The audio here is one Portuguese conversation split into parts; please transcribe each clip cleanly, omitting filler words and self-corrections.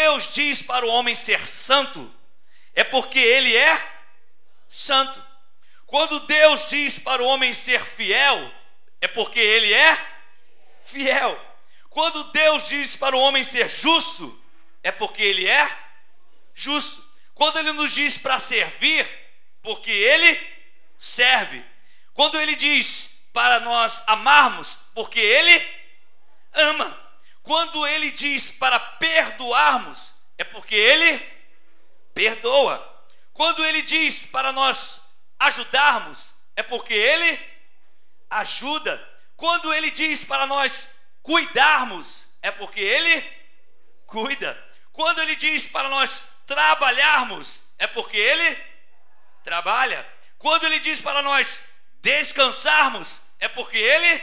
Deus diz para o homem ser santo, é porque ele é santo. Quando Deus diz para o homem ser fiel, é porque ele é fiel. Quando Deus diz para o homem ser justo, é porque ele é justo. Quando ele nos diz para servir, porque ele serve. Quando ele diz para nós amarmos, porque ele ama. Quando ele diz para perdoarmos, é porque ele perdoa. Quando ele diz para nós ajudarmos, é porque ele ajuda. Quando ele diz para nós cuidarmos, é porque ele cuida. Quando ele diz para nós trabalharmos, é porque ele trabalha. Quando ele diz para nós descansarmos, é porque ele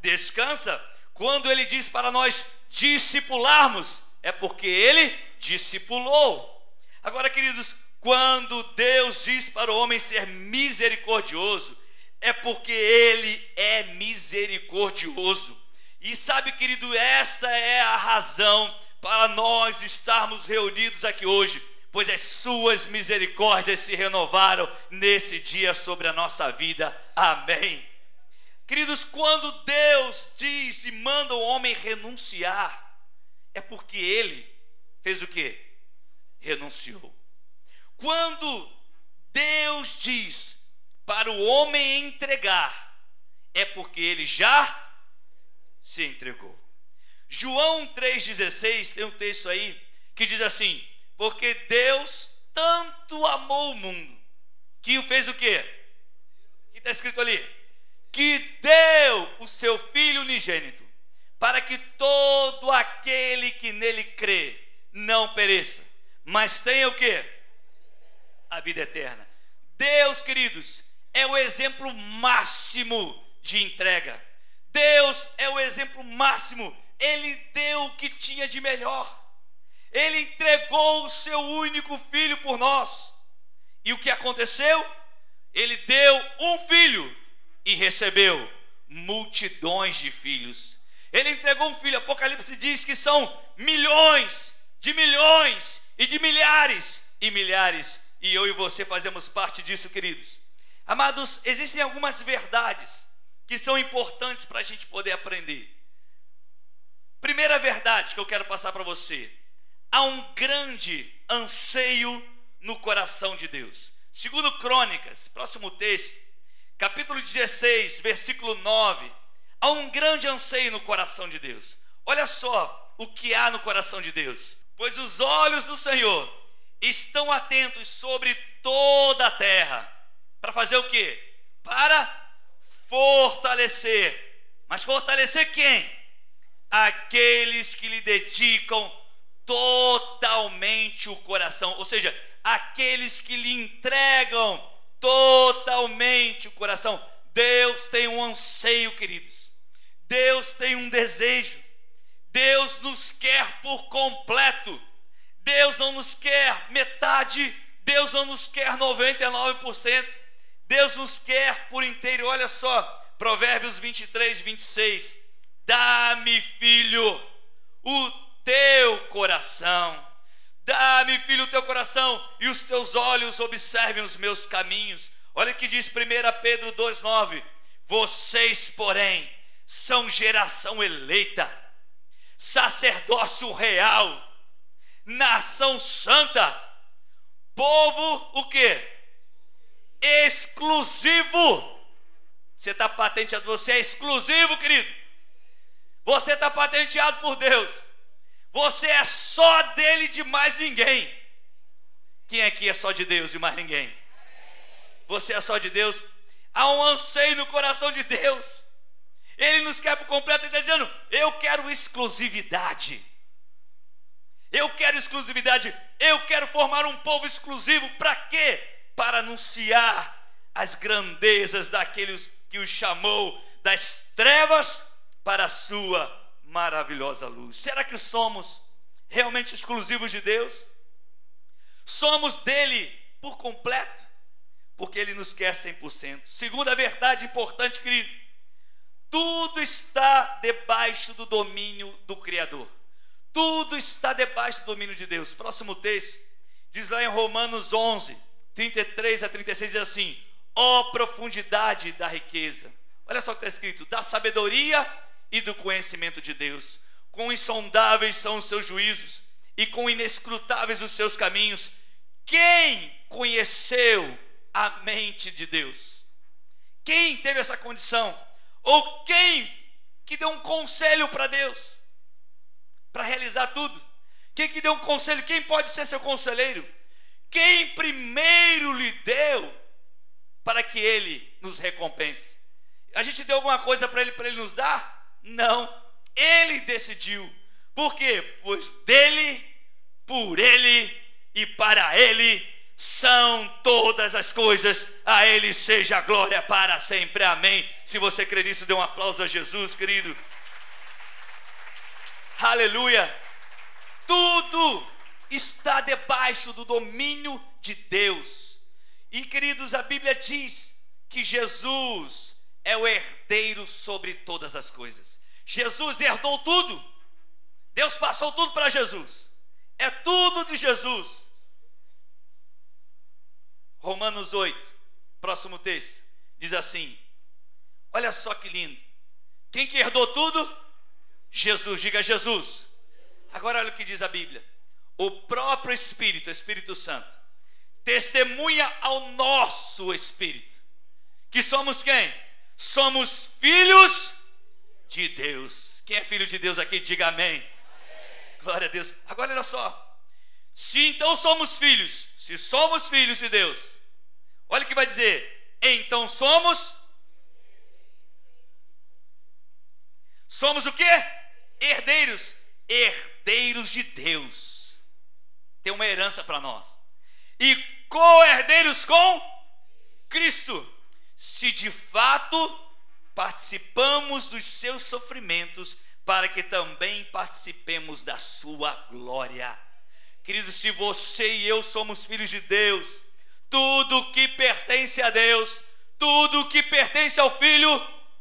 descansa. Quando ele diz para nós discipularmos, é porque ele discipulou. Agora, queridos, quando Deus diz para o homem ser misericordioso, é porque ele é misericordioso. E sabe, querido, essa é a razão para nós estarmos reunidos aqui hoje, pois as suas misericórdias se renovaram nesse dia sobre a nossa vida. Amém. Queridos, quando Deus diz e manda o homem renunciar, é porque ele fez o quê? Renunciou. Quando Deus diz para o homem entregar, é porque ele já se entregou. João 3,16 tem um texto aí que diz assim: porque Deus tanto amou o mundo, que o fez o quê? O que está escrito ali? Que deu o seu Filho unigênito, para que todo aquele que nele crê não pereça, mas tenha o quê? A vida eterna. Deus, queridos, é o exemplo máximo de entrega. Deus é o exemplo máximo. Ele deu o que tinha de melhor. Ele entregou o seu único filho por nós. E o que aconteceu? Ele deu um filho e recebeu multidões de filhos. Ele entregou um filho. Apocalipse diz que são milhões e de milhares e milhares. E eu e você fazemos parte disso, queridos. Amados, existem algumas verdades que são importantes para a gente poder aprender. Primeira verdade que eu quero passar para você: há um grande anseio no coração de Deus. Segundo Crônicas, próximo texto, capítulo 16, versículo 9, há um grande anseio no coração de Deus. Olha só o que há no coração de Deus: pois os olhos do Senhor estão atentos sobre toda a terra. Para fazer o quê? Para fortalecer. Mas fortalecer quem? Aqueles que lhe dedicam totalmente o coração. Ou seja, aqueles que lhe entregam totalmente o coração. Deus tem um anseio, queridos. Deus tem um desejo. Deus nos quer por completo. Deus não nos quer metade. Deus não nos quer 99%. Deus nos quer por inteiro. Olha só, Provérbios 23, 26. Dá-me, filho, o teu coração. Dá-me, filho, o teu coração, e os teus olhos observem os meus caminhos. Olha o que diz 1 Pedro 2,9. Vocês, porém, são geração eleita, sacerdócio real, nação santa, povo o quê? Exclusivo. Você está patenteado, você é exclusivo, querido. Você está patenteado por Deus. Você é só dele, de mais ninguém. Quem aqui é só de Deus e mais ninguém? Você é só de Deus. Há um anseio no coração de Deus. Ele nos quer por completo. Ele está dizendo: eu quero exclusividade. Eu quero exclusividade. Eu quero formar um povo exclusivo. Para quê? Para anunciar as grandezas daqueles que o chamou das trevas para a sua maravilhosa luz. Será que somos realmente exclusivos de Deus? Somos dele por completo? Porque ele nos quer 100%. Segunda verdade importante, querido: tudo está debaixo do domínio do Criador. Tudo está está debaixo do domínio de Deus. Próximo texto, diz lá em Romanos 11, 33 a 36, diz assim: ó profundidade da riqueza. Olha só o que está escrito: da sabedoria e do conhecimento de Deus. Quão insondáveis são os seus juízos e quão inescrutáveis os seus caminhos. Quem conheceu a mente de Deus? Quem teve essa condição? Ou quem que deu um conselho para Deus para realizar tudo? Quem que deu um conselho? Quem pode ser seu conselheiro? Quem primeiro lhe deu para que ele nos recompense? A gente deu alguma coisa para ele nos dar? Não. Ele decidiu. Por quê? Pois dele, por ele e para ele são todas as coisas. A ele seja a glória para sempre. Amém. Se você crê nisso, dê um aplauso a Jesus, querido. Aleluia. Tudo está debaixo do domínio de Deus. E, queridos, a Bíblia diz que Jesus é o herdeiro sobre todas as coisas. Jesus herdou tudo. Deus passou tudo para Jesus. É tudo de Jesus. Romanos 8, próximo texto, diz assim: olha só que lindo. Quem que herdou tudo? Jesus. Diga Jesus. Agora olha o que diz a Bíblia: o próprio Espírito, o Espírito Santo, testemunha ao nosso espírito que somos quem? Somos filhos de Deus. Quem é filho de Deus aqui? Diga amém. Amém. Glória a Deus. Agora olha só: se então somos filhos, se somos filhos de Deus, olha o que vai dizer: então somos o quê? Herdeiros. Herdeiros de Deus. Tem uma herança para nós. E co-herdeiros com Cristo, se de fato participamos dos seus sofrimentos, para que também participemos da sua glória. Queridos, se você e eu somos filhos de Deus, tudo que pertence a Deus, tudo que pertence ao Filho,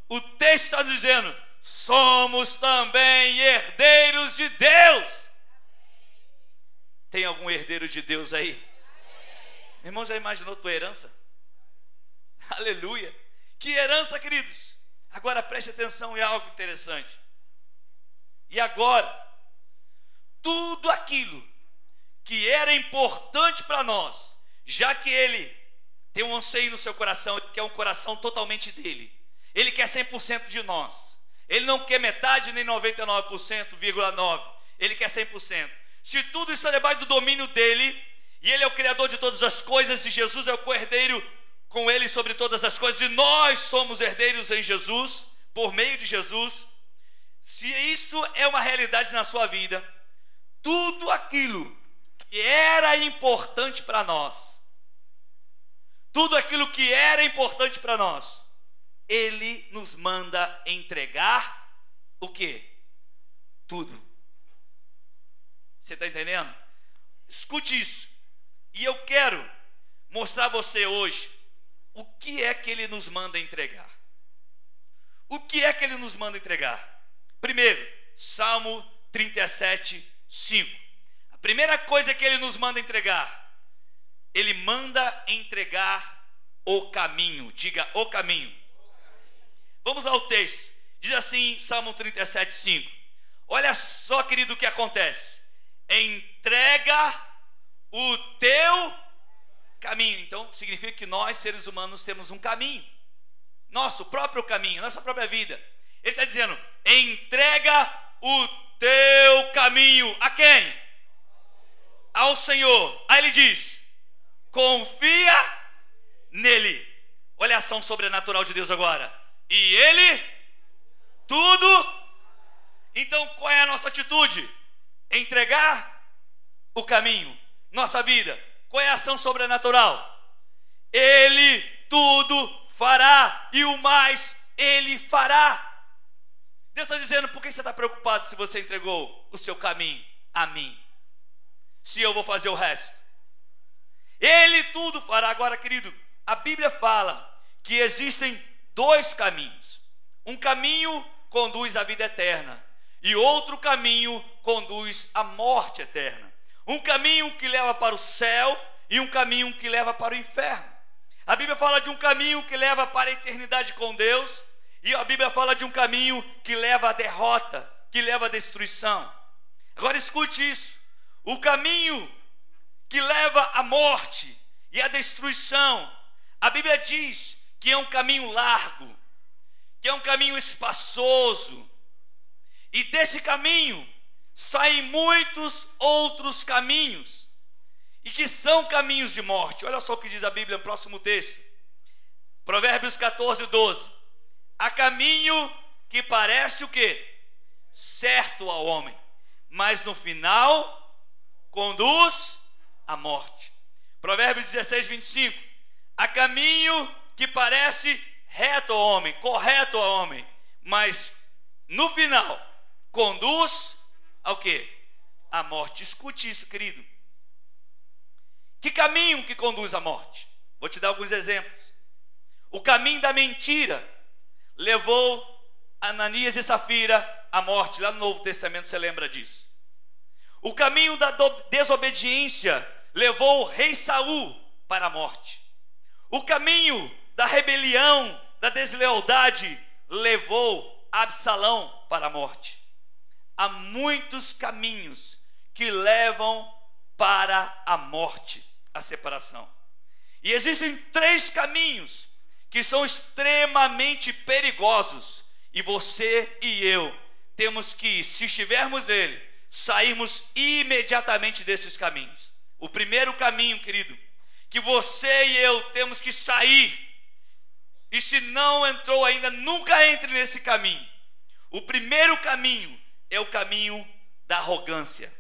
o texto está dizendo: somos também herdeiros de Deus. Tem algum herdeiro de Deus aí? Meu irmão, já imaginou tua herança? Aleluia. Que herança, queridos. Agora preste atenção em algo interessante. E agora, tudo aquilo que era importante para nós, já que ele tem um anseio no seu coração, ele quer um coração totalmente dele, ele quer 100% de nós, ele não quer metade nem 99,9%, ele quer 100%. Se tudo está debaixo do domínio dele, e ele é o criador de todas as coisas, e Jesus é o co-herdeiro com ele sobre todas as coisas, e nós somos herdeiros em Jesus, por meio de Jesus. Se isso é uma realidade na sua vida, tudo aquilo que era importante para nós, tudo aquilo que era importante para nós, ele nos manda entregar o quê? Tudo. Você está entendendo? Escute isso. E eu quero mostrar a você hoje o que é que ele nos manda entregar. O que é que ele nos manda entregar? Primeiro, Salmo 37, 5. A primeira coisa que ele nos manda entregar, ele manda entregar o caminho. Diga, o caminho. Vamos ao texto. Diz assim, Salmo 37, 5. Olha só, querido, o que acontece. Entrega o teu caminho. Então, significa que nós, seres humanos, temos um caminho. Nosso próprio caminho, nossa própria vida. Ele está dizendo: entrega o teu caminho. A quem? Ao Senhor. Aí ele diz: confia nele. Olha a ação sobrenatural de Deus agora. E ele tudo. Então qual é a nossa atitude? Entregar o caminho, nossa vida. Qual é a ação sobrenatural? Ele tudo fará, e o mais ele fará. Deus está dizendo: por que você está preocupado se você entregou o seu caminho a mim, se eu vou fazer o resto? Ele tudo fará. Agora, querido, a Bíblia fala que existem dois caminhos. Um caminho conduz à vida eterna, e outro caminho conduz à morte eterna. Um caminho que leva para o céu e um caminho que leva para o inferno. A Bíblia fala de um caminho que leva para a eternidade com Deus, e a Bíblia fala de um caminho que leva à derrota, que leva à destruição. Agora escute isso: o caminho que leva à morte e à destruição, a Bíblia diz que é um caminho largo, que é um caminho espaçoso, e desse caminho saem muitos outros caminhos, e que são caminhos de morte. Olha só o que diz a Bíblia no próximo texto, Provérbios 14, 12. Há caminho que parece o quê? Certo ao homem, mas no final conduz à morte. Provérbios 16, 25. Há caminho que parece reto ao homem, correto ao homem, mas no final conduz ao quê? À morte. Escute isso, querido. Que caminho que conduz à morte? Vou te dar alguns exemplos. O caminho da mentira levou Ananias e Safira à morte. Lá no Novo Testamento você lembra disso. O caminho da desobediência levou o rei Saul para a morte. O caminho da rebelião, da deslealdade, levou Absalão para a morte. Há muitos caminhos que levam para a morte, a separação. E existem 3 caminhos que são extremamente perigosos, e você e eu temos que, se estivermos nele, sairmos imediatamente desses caminhos. O primeiro caminho, querido, que você e eu temos que sair, e se não entrou ainda, nunca entre nesse caminho. O primeiro caminho é o caminho da arrogância.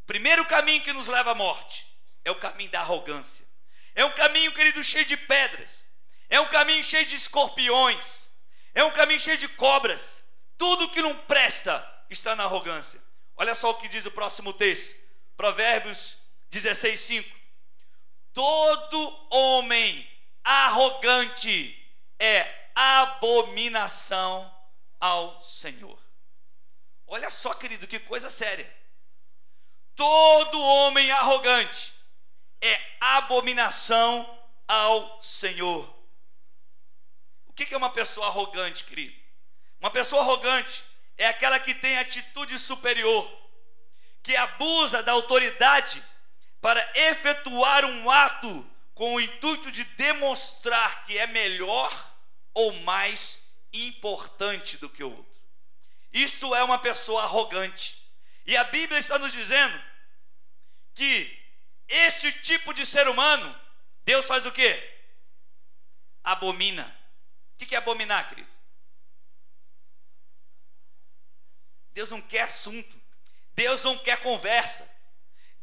O primeiro caminho que nos leva à morte é o caminho da arrogância. É um caminho, querido, cheio de pedras. É um caminho cheio de escorpiões. É um caminho cheio de cobras. Tudo que não presta está na arrogância. Olha só o que diz o próximo texto, Provérbios 16, 5. Todo homem arrogante é abominação ao Senhor. Olha só, querido, que coisa séria. Todo homem arrogante é abominação ao Senhor. O que é uma pessoa arrogante, querido? Uma pessoa arrogante é aquela que tem atitude superior, que abusa da autoridade para efetuar um ato com o intuito de demonstrar que é melhor ou mais importante do que o outro. Isto é uma pessoa arrogante. E a Bíblia está nos dizendo que esse tipo de ser humano, Deus faz o quê? Abomina. O que é abominar, querido? Deus não quer assunto. Deus não quer conversa.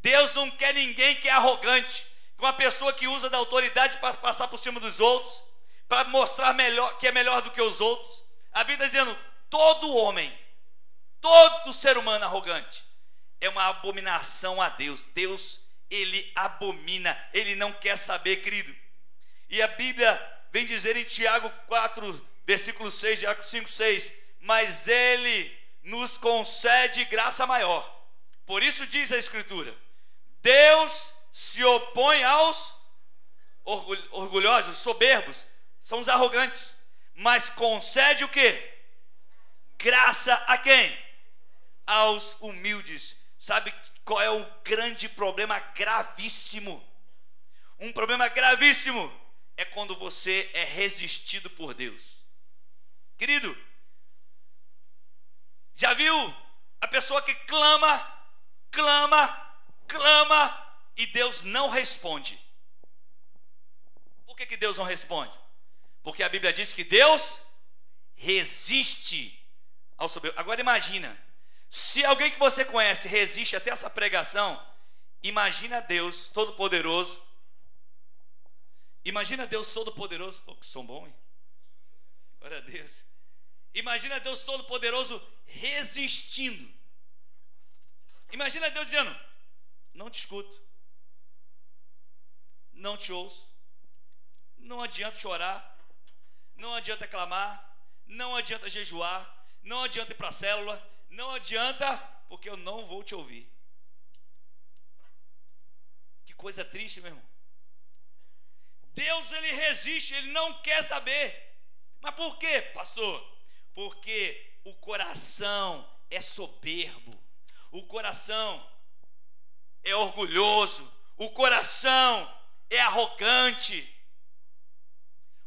Deus não quer ninguém que é arrogante, uma pessoa que usa da autoridade para passar por cima dos outros, para mostrar que é melhor do que os outros. A Bíblia está dizendo: todo homem, todo ser humano arrogante é uma abominação a Deus. Deus, ele abomina, ele não quer saber, querido. E a Bíblia vem dizer em Tiago 4, versículo 6, Tiago 5, 6: mas ele nos concede graça maior. Por isso diz a Escritura: Deus se opõe aos orgulhosos, soberbos, são os arrogantes, mas concede o quê? Graça a quem? Aos humildes. Sabe qual é o grande problema gravíssimo? Um problema gravíssimo é quando você é resistido por Deus. Querido, já viu a pessoa que clama e Deus não responde? Por que Deus não responde? Porque a Bíblia diz que Deus resiste ao soberbo. Agora imagina, se alguém que você conhece resiste até essa pregação, imagina Deus Todo-Poderoso. Imagina Deus Todo-Poderoso. Oh, que som bom, hein? Glória a Deus. Imagina Deus Todo-Poderoso resistindo. Imagina Deus dizendo: não te escuto, não te ouço, não adianta chorar, não adianta clamar, não adianta jejuar, não adianta ir para a célula, não adianta, porque eu não vou te ouvir. Que coisa triste, meu irmão. Deus, ele resiste, ele não quer saber. Mas por quê, pastor? Porque o coração é soberbo, o coração é orgulhoso, o coração é arrogante,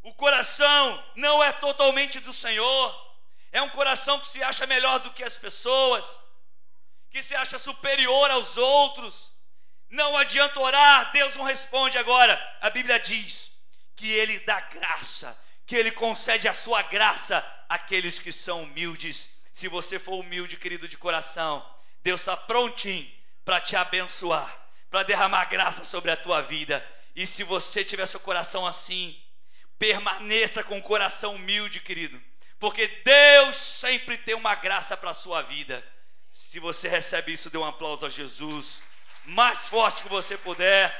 o coração não é totalmente do Senhor. É um coração que se acha melhor do que as pessoas, que se acha superior aos outros. Não adianta orar, Deus não responde. Agora, a Bíblia diz que Ele dá graça, que Ele concede a sua graça àqueles que são humildes. Se você for humilde, querido, de coração, Deus está prontinho para te abençoar, para derramar graça sobre a tua vida. E se você tiver seu coração assim, permaneça com o coração humilde, querido, porque Deus sempre tem uma graça para a sua vida. Se você recebe isso, dê um aplauso a Jesus, mais forte que você puder.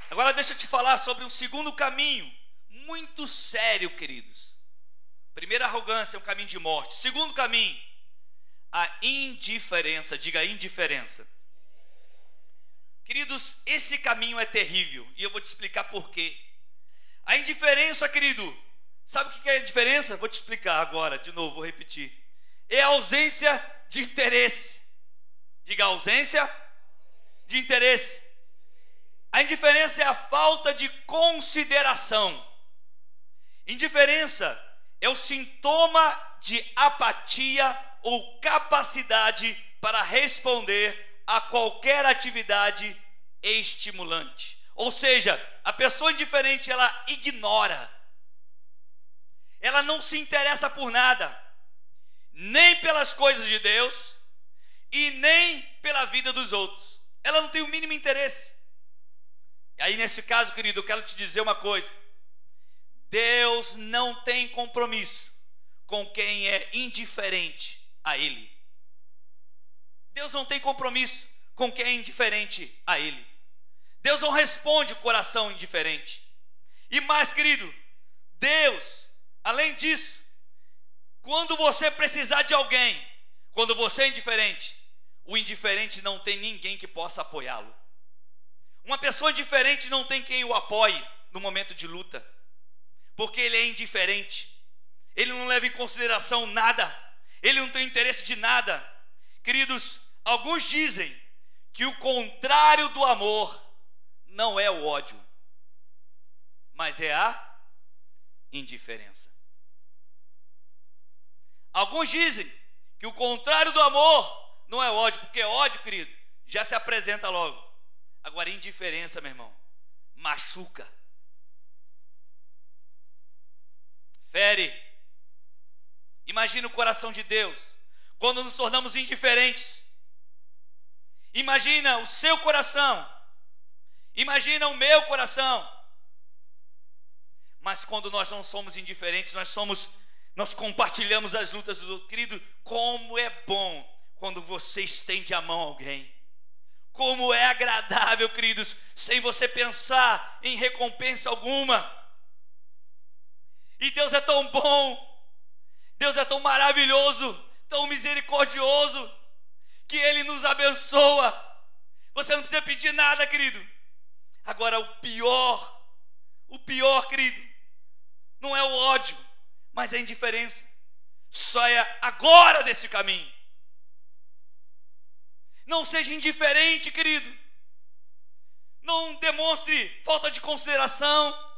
Agora deixa eu te falar sobre um segundo caminho, muito sério, queridos. Primeiro, a arrogância é um caminho de morte. Segundo caminho, a indiferença. Diga indiferença. Queridos, esse caminho é terrível, e eu vou te explicar por quê. A indiferença, querido, sabe o que é a indiferença? Vou te explicar agora, de novo, vou repetir. É a ausência de interesse. Diga ausência de interesse. A indiferença é a falta de consideração. Indiferença é o sintoma de apatia ou capacidade para responder a qualquer atividade estimulante. Ou seja, a pessoa indiferente, ela ignora, ela não se interessa por nada, nem pelas coisas de Deus e nem pela vida dos outros. Ela não tem o mínimo interesse. E aí, nesse caso, querido, eu quero te dizer uma coisa: Deus não tem compromisso com quem é indiferente a Ele. Deus não tem compromisso com quem é indiferente a Ele. Deus não responde o coração indiferente. E mais, querido, Deus, além disso, quando você precisar de alguém, quando você é indiferente, o indiferente não tem ninguém que possa apoiá-lo. Uma pessoa indiferente não tem quem o apoie no momento de luta, porque ele é indiferente, ele não leva em consideração nada, ele não tem interesse de nada. Queridos, alguns dizem que o contrário do amor não é o ódio, mas é a indiferença. Alguns dizem que o contrário do amor não é ódio, porque ódio, querido, já se apresenta logo. Agora, indiferença, meu irmão, machuca, fere. Imagina o coração de Deus quando nos tornamos indiferentes. Imagina o seu coração, imagina o meu coração. Mas quando nós não somos indiferentes, nós compartilhamos as lutas do outro. Querido, como é bom quando você estende a mão a alguém. Como é agradável, queridos, sem você pensar em recompensa alguma. E Deus é tão bom, Deus é tão maravilhoso, tão misericordioso, que Ele nos abençoa. Você não precisa pedir nada, querido. Agora, o pior, querido, não é o ódio, mas é a indiferença. Saia agora desse caminho. Não seja indiferente, querido. Não demonstre falta de consideração,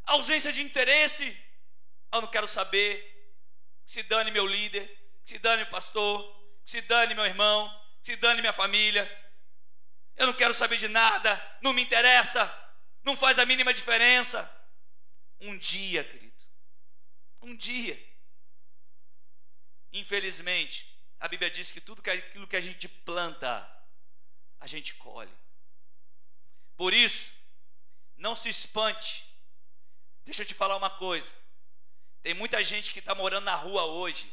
ausência de interesse. Eu não quero saber. Que se dane meu líder, que se dane o pastor, que se dane meu irmão, que se dane minha família. Eu não quero saber de nada, não me interessa, não faz a mínima diferença. Um dia, querido, um dia, infelizmente, a Bíblia diz que tudo aquilo que a gente planta, a gente colhe. Por isso, não se espante. Deixa eu te falar uma coisa. Tem muita gente que está morando na rua hoje.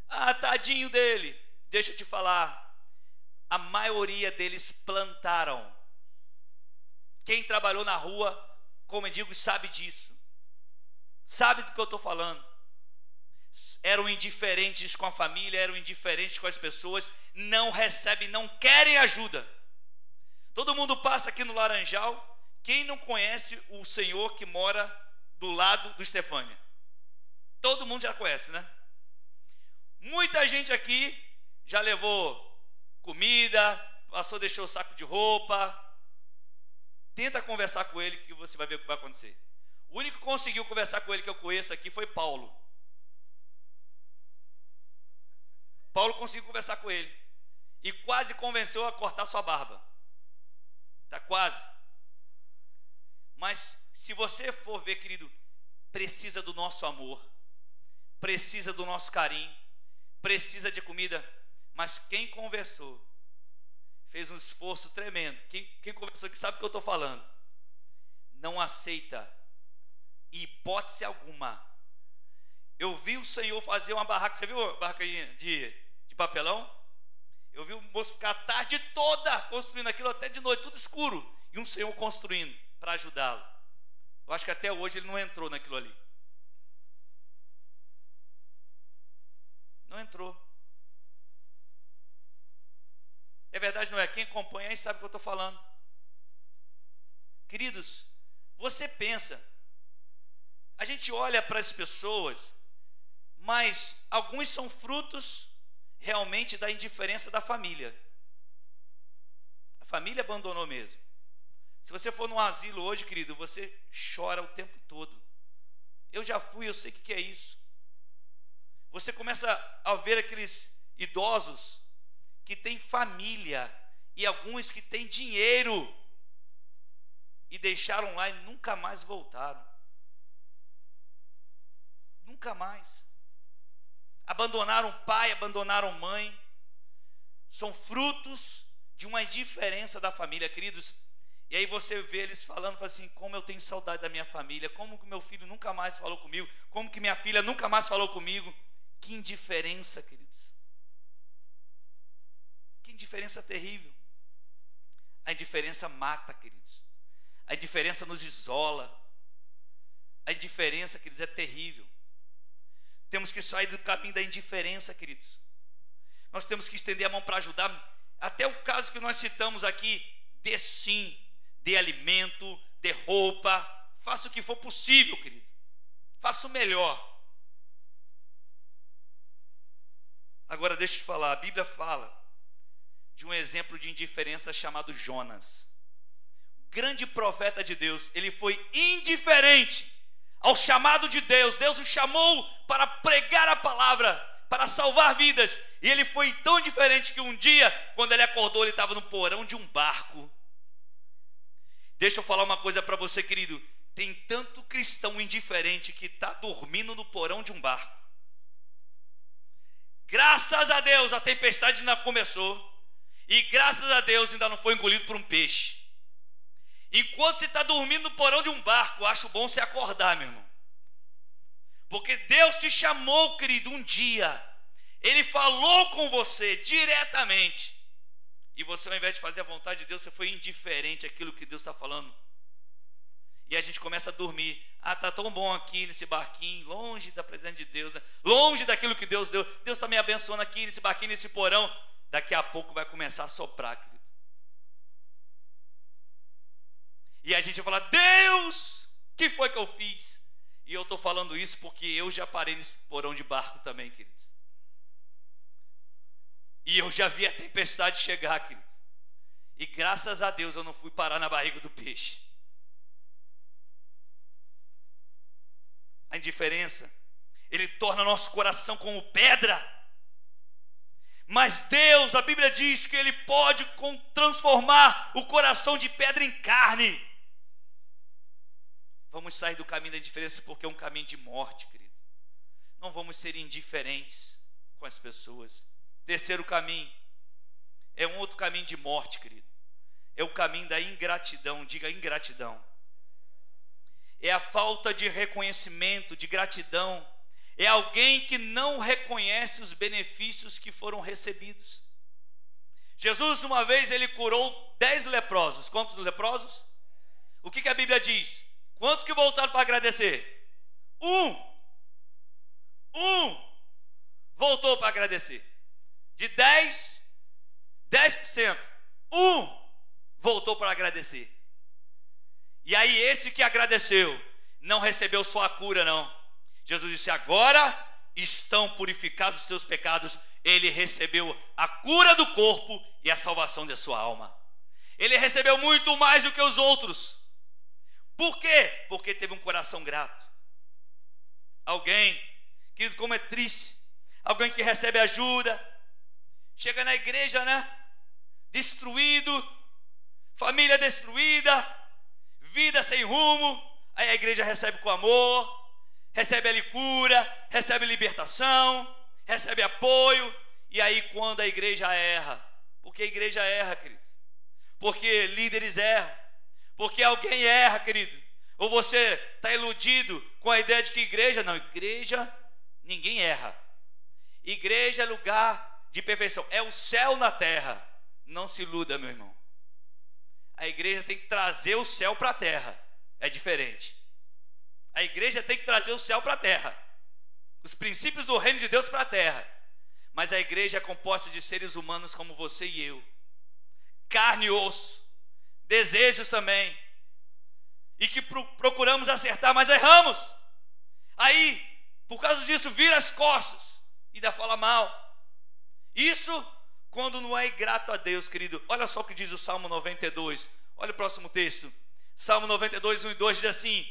Ah, tadinho dele. Deixa eu te falar. A maioria deles plantaram. Quem trabalhou na rua como eu digo, sabe disso. Sabe do que eu estou falando. Eram indiferentes com a família, eram indiferentes com as pessoas, não recebem, não querem ajuda. Todo mundo passa aqui no Laranjal. Quem não conhece o senhor que mora do lado do Estefânia? Todo mundo já conhece, né? Muita gente aqui já levou comida, passou, deixou o saco de roupa. Tenta conversar com ele que você vai ver o que vai acontecer. O único que conseguiu conversar com ele que eu conheço aqui foi Paulo. Paulo conseguiu conversar com ele e quase convenceu a cortar sua barba. Está quase. Mas se você for ver, querido, precisa do nosso amor, precisa do nosso carinho, precisa de comida. Mas quem conversou fez um esforço tremendo. Quem conversou que sabe o que eu estou falando. Não aceita hipótese alguma. Eu vi o Senhor fazer uma barraca. Você viu a barraca de papelão? Eu vi o moço ficar a tarde toda construindo aquilo, até de noite, tudo escuro. E um Senhor construindo para ajudá-lo. Eu acho que até hoje ele não entrou naquilo ali. Não entrou. É verdade, não é? Quem acompanha aí sabe o que eu estou falando. Queridos, você pensa, a gente olha para as pessoas, mas alguns são frutos realmente da indiferença da família. A família abandonou mesmo. Se você for num asilo hoje, querido, você chora o tempo todo. Eu já fui, eu sei o que é isso. Você começa a ver aqueles idosos que têm família e alguns que têm dinheiro e deixaram lá e nunca mais voltaram. Nunca mais. Abandonaram pai, abandonaram mãe. São frutos de uma indiferença da família, queridos. E aí você vê eles falando, fala assim, como eu tenho saudade da minha família, como que meu filho nunca mais falou comigo, como que minha filha nunca mais falou comigo. Que indiferença, queridos. Que indiferença terrível. A indiferença mata, queridos. A indiferença nos isola. A indiferença, queridos, é terrível. Temos que sair do caminho da indiferença, queridos. Nós temos que estender a mão para ajudar. Até o caso que nós citamos aqui, dê sim, dê alimento, dê roupa. Faça o que for possível, querido. Faça o melhor. Agora deixa eu te falar, a Bíblia fala de um exemplo de indiferença chamado Jonas. O grande profeta de Deus, ele foi indiferente ao chamado de Deus. Deus o chamou para pregar a palavra, para salvar vidas. E ele foi tão indiferente que um dia, quando ele acordou, ele estava no porão de um barco. Deixa eu falar uma coisa para você, querido. Tem tanto cristão indiferente que está dormindo no porão de um barco. Graças a Deus a tempestade ainda começou. E graças a Deus ainda não foi engolido por um peixe. Enquanto você está dormindo no porão de um barco, acho bom você acordar, meu irmão. Porque Deus te chamou, querido, um dia. Ele falou com você diretamente. E você, ao invés de fazer a vontade de Deus, você foi indiferente àquilo que Deus está falando. E a gente começa a dormir. Ah, está tão bom aqui nesse barquinho, longe da presença de Deus, né? Longe daquilo que Deus deu. Deus está me abençoando aqui nesse barquinho, nesse porão. Daqui a pouco vai começar a soprar, querido. E a gente vai falar, Deus, o que foi que eu fiz? E eu estou falando isso porque eu já parei nesse porão de barco também, queridos. E eu já vi a tempestade chegar, queridos. E graças a Deus eu não fui parar na barriga do peixe. A indiferença, ele torna nosso coração como pedra. Mas Deus, a Bíblia diz que Ele pode transformar o coração de pedra em carne. Vamos sair do caminho da indiferença porque é um caminho de morte, querido. Não vamos ser indiferentes com as pessoas. Terceiro caminho é um outro caminho de morte, querido. É o caminho da ingratidão. Diga ingratidão. É a falta de reconhecimento, de gratidão. É alguém que não reconhece os benefícios que foram recebidos. Jesus, uma vez, ele curou 10 leprosos. Quantos leprosos? O que a Bíblia diz? Quantos que voltaram para agradecer? Um voltou para agradecer. De 10%. Voltou para agradecer. E aí esse que agradeceu não recebeu só a cura, não. Jesus disse: agora estão purificados os seus pecados. Ele recebeu a cura do corpo e a salvação da sua alma. Ele recebeu muito mais do que os outros. Por quê? Porque teve um coração grato. Alguém, querido, como é triste, alguém que recebe ajuda, chega na igreja, né? Destruído, família destruída, vida sem rumo. Aí a igreja recebe com amor, recebe ali cura, recebe libertação, recebe apoio. E aí quando a igreja erra, porque a igreja erra, querido, porque líderes erram, porque alguém erra, querido, ou você está iludido com a ideia de que igreja, não, igreja, ninguém erra. Igreja é lugar de perfeição, é o céu na terra. Não se iluda, meu irmão. A igreja tem que trazer o céu para a terra. É diferente. A igreja tem que trazer o céu para a terra, os princípios do reino de Deus para a terra. Mas a igreja é composta de seres humanos como você e eu, carne e osso, desejos também, e que procuramos acertar, mas erramos. Aí, por causa disso, vira as costas e ainda fala mal. Isso quando não é grato a Deus, querido. Olha só o que diz o Salmo 92. Olha o próximo texto. Salmo 92, 1 e 2 diz assim: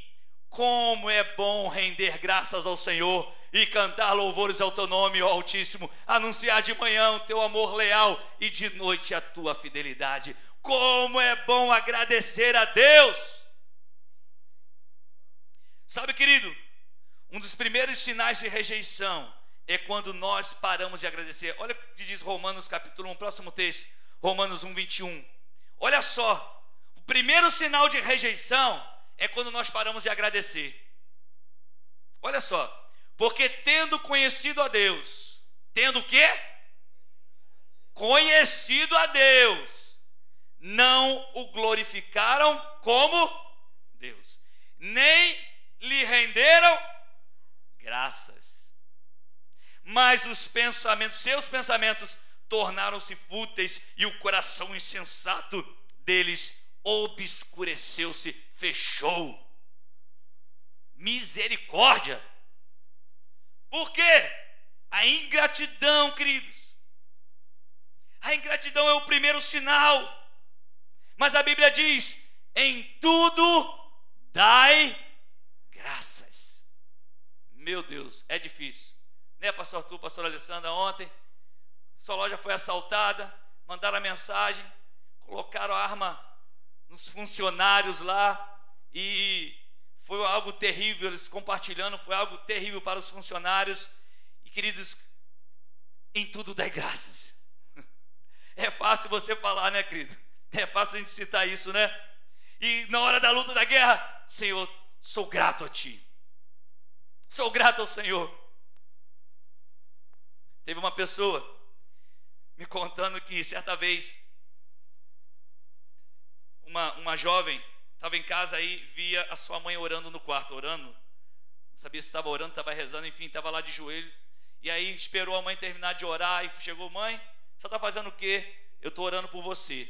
como é bom render graças ao Senhor e cantar louvores ao teu nome, ó Altíssimo, anunciar de manhã o teu amor leal e de noite a tua fidelidade. Como é bom agradecer a Deus. Sabe, querido, um dos primeiros sinais de rejeição é quando nós paramos de agradecer. Olha o que diz Romanos capítulo 1, próximo texto, Romanos 1, 21. Olha só, o primeiro sinal de rejeição é quando nós paramos de agradecer. Olha só, porque tendo conhecido a Deus, tendo o quê? Conhecido a Deus, não o glorificaram como Deus, nem lhe renderam graças, mas os pensamentos, seus pensamentos tornaram-se fúteis e o coração insensato deles obscureceu-se, fechou. Misericórdia. Por quê? A ingratidão, queridos. A ingratidão é o primeiro sinal. Mas a Bíblia diz: em tudo dai graças. Meu Deus, é difícil, né, pastor Arthur, pastor Alessandra? Ontem sua loja foi assaltada, mandaram a mensagem, colocaram a arma nos funcionários lá, e foi algo terrível, eles compartilhando, foi algo terrível para os funcionários. E queridos, em tudo dai graças. É fácil você falar, né, querido? É fácil a gente citar isso, né? E na hora da luta da guerra: Senhor, sou grato a Ti, sou grato ao Senhor. Teve uma pessoa me contando que certa vez uma jovem estava em casa, aí via a sua mãe orando no quarto, orando, não sabia se estava orando, estava rezando, enfim, estava lá de joelhos. E aí esperou a mãe terminar de orar e chegou: mãe, você está fazendo o quê? Eu estou orando por você.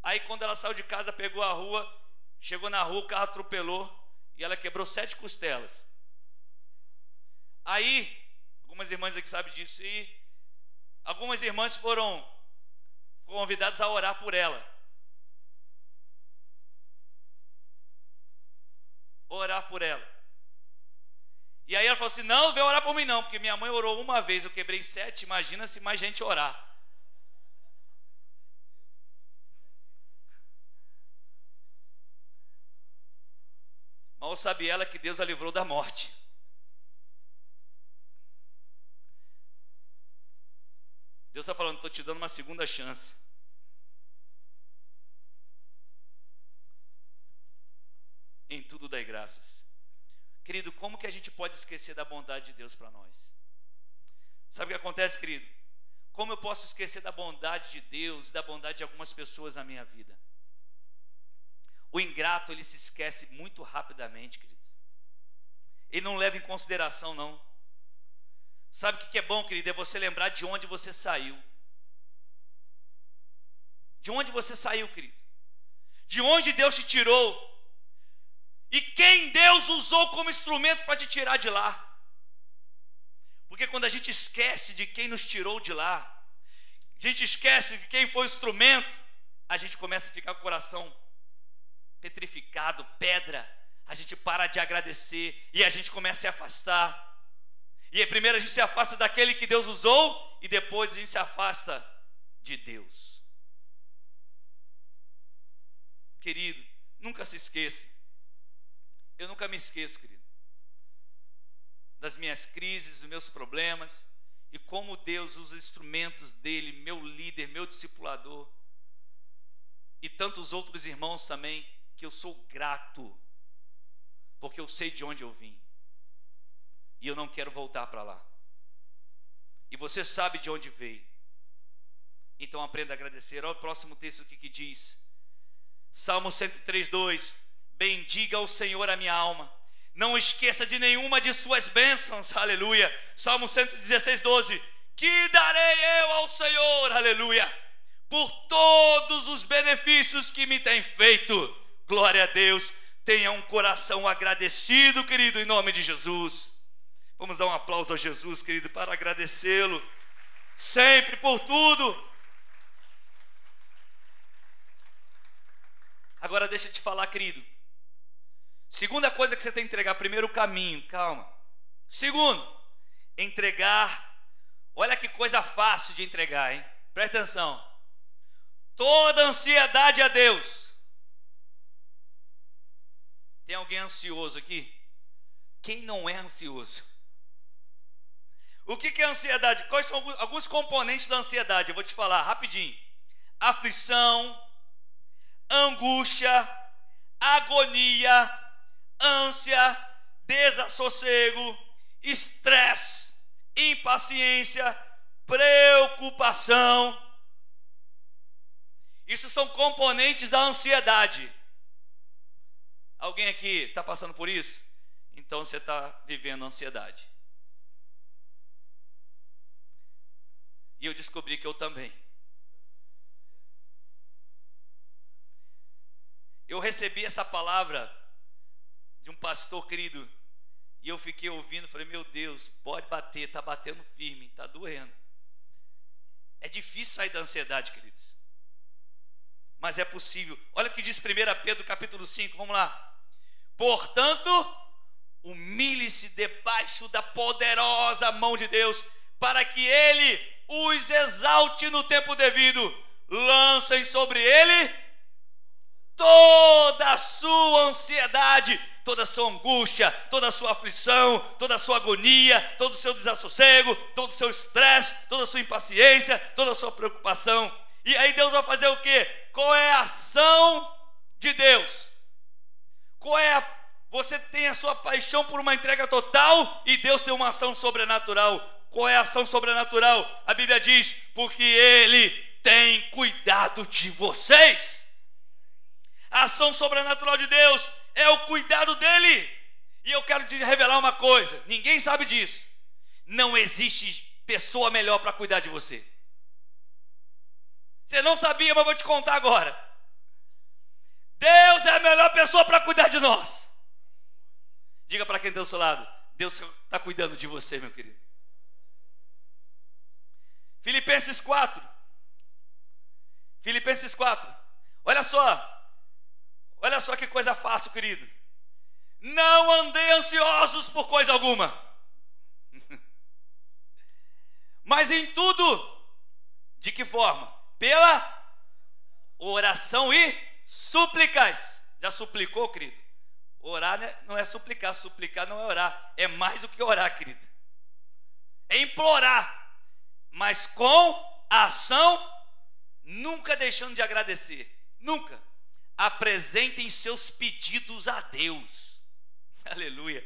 Aí quando ela saiu de casa, pegou a rua, chegou na rua, o carro atropelou e ela quebrou 7 costelas. Aí, algumas irmãs aqui sabem disso, e algumas irmãs foram convidadas a orar por ela. Orar por ela. E aí ela falou assim: não, vem orar por mim não, porque minha mãe orou uma vez, eu quebrei 7, imagina se mais gente orar. Mal sabe ela que Deus a livrou da morte. Deus está falando: estou te dando uma segunda chance. Em tudo dai graças. Querido, como que a gente pode esquecer da bondade de Deus para nós? Sabe o que acontece, querido? Como eu posso esquecer da bondade de Deus e da bondade de algumas pessoas na minha vida? O ingrato, ele se esquece muito rapidamente, queridos. Ele não leva em consideração, não. Sabe o que é bom, querido? É você lembrar de onde você saiu. De onde você saiu, querido? De onde Deus te tirou? E quem Deus usou como instrumento para te tirar de lá? Porque quando a gente esquece de quem nos tirou de lá, a gente esquece de quem foi o instrumento, a gente começa a ficar com o coração petrificado, pedra. A gente para de agradecer e a gente começa a se afastar. E primeiro a gente se afasta daquele que Deus usou e depois a gente se afasta de Deus. Querido, nunca se esqueça. Eu nunca me esqueço, querido, das minhas crises, dos meus problemas e como Deus usa instrumentos dele, meu líder, meu discipulador e tantos outros irmãos também, que eu sou grato, porque eu sei de onde eu vim e eu não quero voltar para lá. E você sabe de onde veio, então aprenda a agradecer. Olha o próximo texto que diz, Salmo 103:2: bendiga ao Senhor a minha alma, não esqueça de nenhuma de suas bênçãos, aleluia. Salmo 116:12: que darei eu ao Senhor, aleluia, por todos os benefícios que me tem feito. Glória a Deus. Tenha um coração agradecido, querido, em nome de Jesus. Vamos dar um aplauso a Jesus, querido, para agradecê-lo sempre por tudo. Agora deixa eu te falar, querido. Segunda coisa que você tem que entregar: primeiro, o caminho, calma. Segundo, entregar. Olha que coisa fácil de entregar, hein? Presta atenção. Toda ansiedade a Deus. Tem alguém ansioso aqui? Quem não é ansioso? O que é ansiedade? Quais são alguns componentes da ansiedade? Eu vou te falar rapidinho. Aflição, angústia, agonia, ânsia, desassossego, estresse, impaciência, preocupação. Isso são componentes da ansiedade. Alguém aqui está passando por isso? Então você está vivendo ansiedade. E eu descobri que eu também. Eu recebi essa palavra de um pastor querido e eu fiquei ouvindo, falei: meu Deus, pode bater, está batendo firme, está doendo. É difícil sair da ansiedade, queridos, mas é possível. Olha o que diz 1 Pedro capítulo 5, vamos lá. Portanto, humilhe-se debaixo da poderosa mão de Deus, para que Ele os exalte no tempo devido. Lancem sobre Ele toda a sua ansiedade, toda a sua angústia, toda a sua aflição, toda a sua agonia, todo o seu desassossego, todo o seu estresse, toda a sua impaciência, toda a sua preocupação. E aí Deus vai fazer o quê? Qual é a ação de Deus? Você tem a sua paixão por uma entrega total e Deus tem uma ação sobrenatural. Qual é a ação sobrenatural? A Bíblia diz: porque Ele tem cuidado de vocês. A ação sobrenatural de Deus é o cuidado dele. E eu quero te revelar uma coisa: ninguém sabe disso. Não existe pessoa melhor para cuidar de você. Você não sabia, mas vou te contar agora. Deus é a melhor pessoa para cuidar de nós. Diga para quem está do seu lado: Deus está cuidando de você, meu querido. Filipenses 4. Filipenses 4. Olha só. Olha só que coisa fácil, querido. Não andei ansiosos por coisa alguma, mas em tudo, de que forma? Pela oração e súplicas. Já suplicou, querido? Orar não é suplicar, suplicar não é orar. É mais do que orar, querido. É implorar, mas com a ação, nunca deixando de agradecer. Nunca. Apresentem seus pedidos a Deus. Aleluia.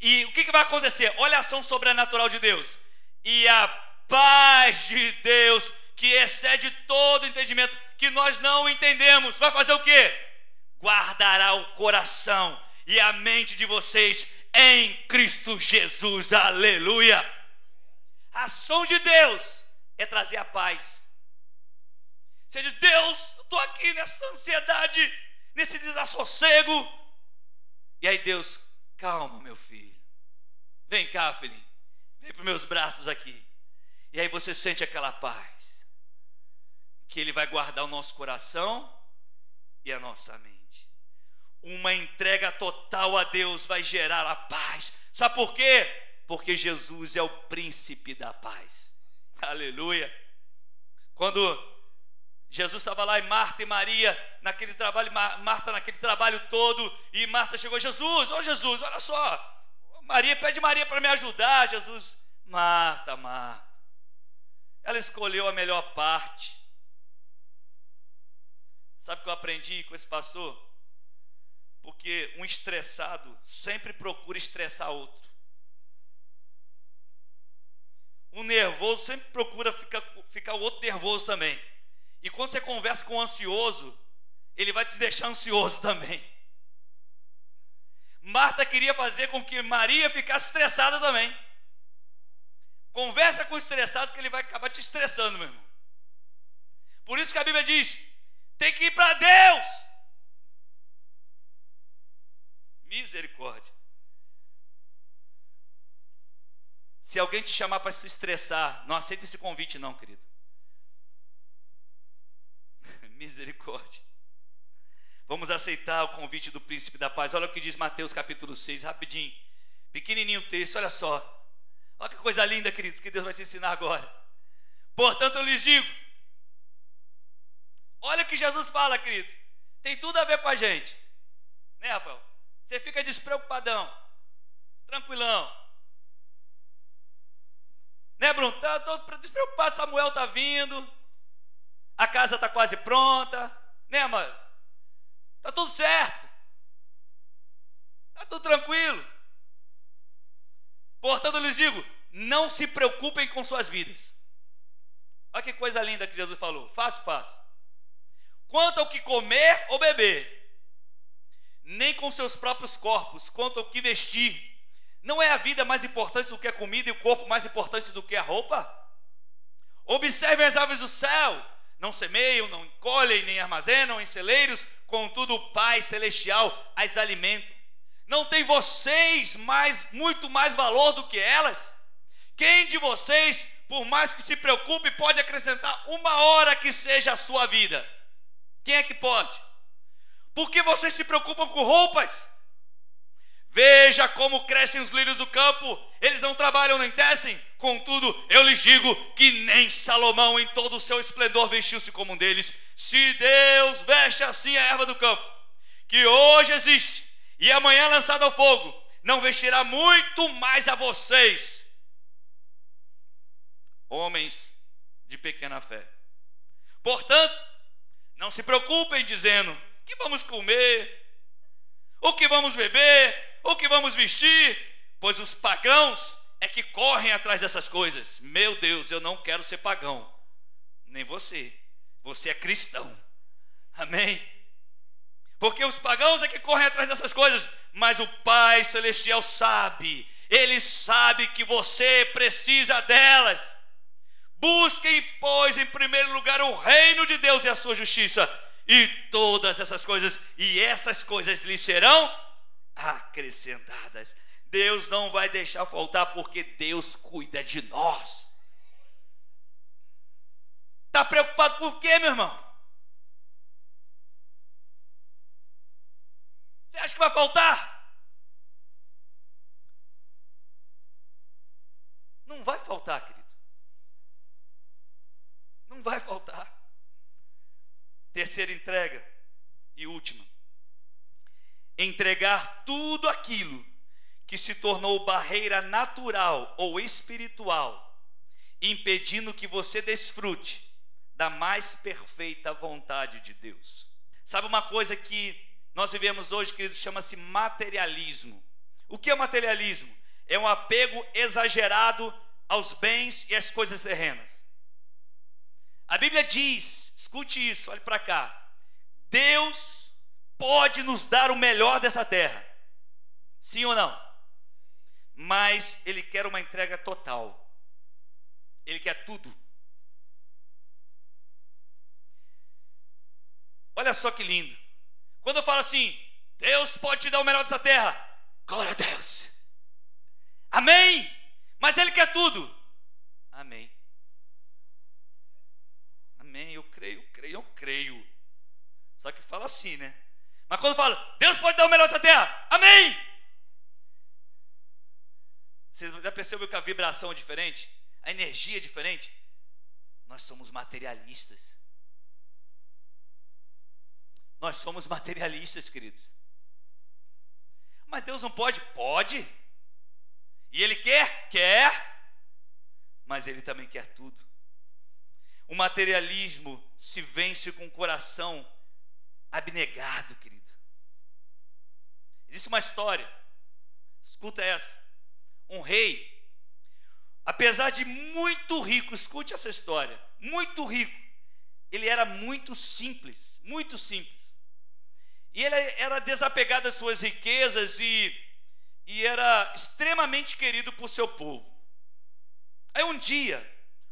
E o que vai acontecer? Olha a ação sobrenatural de Deus. E a paz de Deus, que excede todo entendimento, que nós não entendemos, vai fazer o quê? guardará o coração e a mente de vocês em Cristo Jesus. Aleluia! A ação de Deus é trazer a paz. Você diz: Deus, eu estou aqui nessa ansiedade, nesse desassossego. E aí Deus: calma, meu filho. Vem cá, filhinho. Vem para os meus braços aqui. E aí você sente aquela paz, que Ele vai guardar o nosso coração e a nossa mente. Uma entrega total a Deus vai gerar a paz. Sabe por quê? Porque Jesus é o príncipe da paz. Aleluia. Quando Jesus estava lá, e Marta e Maria naquele trabalho, Marta naquele trabalho todo, e Marta chegou: Jesus, Jesus, olha só, pede Maria para me ajudar. Jesus: Marta, Marta, ela escolheu a melhor parte. Sabe o que eu aprendi com esse pastor? Porque um estressado sempre procura estressar outro. Um nervoso sempre procura ficar o outro nervoso também. E quando você conversa com um ansioso, ele vai te deixar ansioso também. Marta queria fazer com que Maria ficasse estressada também. Conversa com o estressado, que ele vai acabar te estressando, meu irmão. Por isso que a Bíblia diz: tem que ir para Deus. Misericórdia. Se alguém te chamar para se estressar, não aceita esse convite não, querido. Misericórdia. Vamos aceitar o convite do príncipe da paz. Olha o que diz Mateus capítulo 6, rapidinho, pequenininho o texto, olha só. Olha que coisa linda, queridos, que Deus vai te ensinar agora. Portanto eu lhes digo, olha o que Jesus fala, queridos, tem tudo a ver com a gente, né, Rafael? Você fica despreocupadão, tranquilão, né, Bruno? Estou despreocupado, Samuel está vindo, a casa está quase pronta, né, mano? Está tudo certo, está tudo tranquilo. Portanto eu lhes digo, não se preocupem com suas vidas. Olha que coisa linda que Jesus falou, fácil. Quanto ao que comer ou beber, nem com seus próprios corpos, quanto ao que vestir. Não é a vida mais importante do que a comida e o corpo mais importante do que a roupa? Observem as aves do céu, não semeiam, não colhem, nem armazenam em celeiros, contudo o Pai Celestial as alimenta. Não tem vocês muito mais valor do que elas? Quem de vocês, por mais que se preocupe, pode acrescentar uma hora que seja a sua vida? Quem é que pode? Por que vocês se preocupam com roupas? Veja como crescem os lírios do campo, eles não trabalham nem tecem. Contudo, eu lhes digo que nem Salomão em todo o seu esplendor vestiu-se como um deles. Se Deus veste assim a erva do campo, que hoje existe e amanhã lançada ao fogo, não vestirá muito mais a vocês, homens de pequena fé. Portanto, não se preocupem dizendo: o que vamos comer, o que vamos beber, o que vamos vestir, pois os pagãos é que correm atrás dessas coisas. Meu Deus, eu não quero ser pagão, nem você. Você é cristão, amém? Porque os pagãos é que correm atrás dessas coisas, mas o Pai Celestial sabe, Ele sabe que você precisa delas. Busquem, pois, em primeiro lugar o reino de Deus e a sua justiça, e todas essas coisas, e essas coisas lhes serão acrescentadas. Deus não vai deixar faltar, porque Deus cuida de nós. Está preocupado por quê, meu irmão? Você acha que vai faltar? Não vai faltar, querido. Não vai faltar. Terceira entrega e última: entregar tudo aquilo que se tornou barreira natural ou espiritual, impedindo que você desfrute da mais perfeita vontade de Deus. Sabe uma coisa que nós vivemos hoje, querido, chama-se materialismo. O que é materialismo? É um apego exagerado aos bens e às coisas terrenas. A Bíblia diz, escute isso, olhe para cá: Deus pode nos dar o melhor dessa terra. Sim ou não? Mas Ele quer uma entrega total. Ele quer tudo. Olha só que lindo. Quando eu falo assim, Deus pode te dar o melhor dessa terra. Glória a Deus. Amém. Mas Ele quer tudo. Amém. Amém. Eu creio. Só que fala assim, né? Mas quando eu falo, Deus pode dar o melhor dessa terra. Amém. Você já percebeu que a vibração é diferente? A energia é diferente? Nós somos materialistas. Nós somos materialistas, queridos. Mas Deus não pode? Pode. E Ele quer? Quer. Mas Ele também quer tudo. O materialismo se vence com o coração abnegado, querido. Existe uma história. Escuta essa. Um rei, apesar de muito rico, escute essa história, muito rico, ele era muito simples, e ele era desapegado das suas riquezas e era extremamente querido por seu povo. Aí um dia,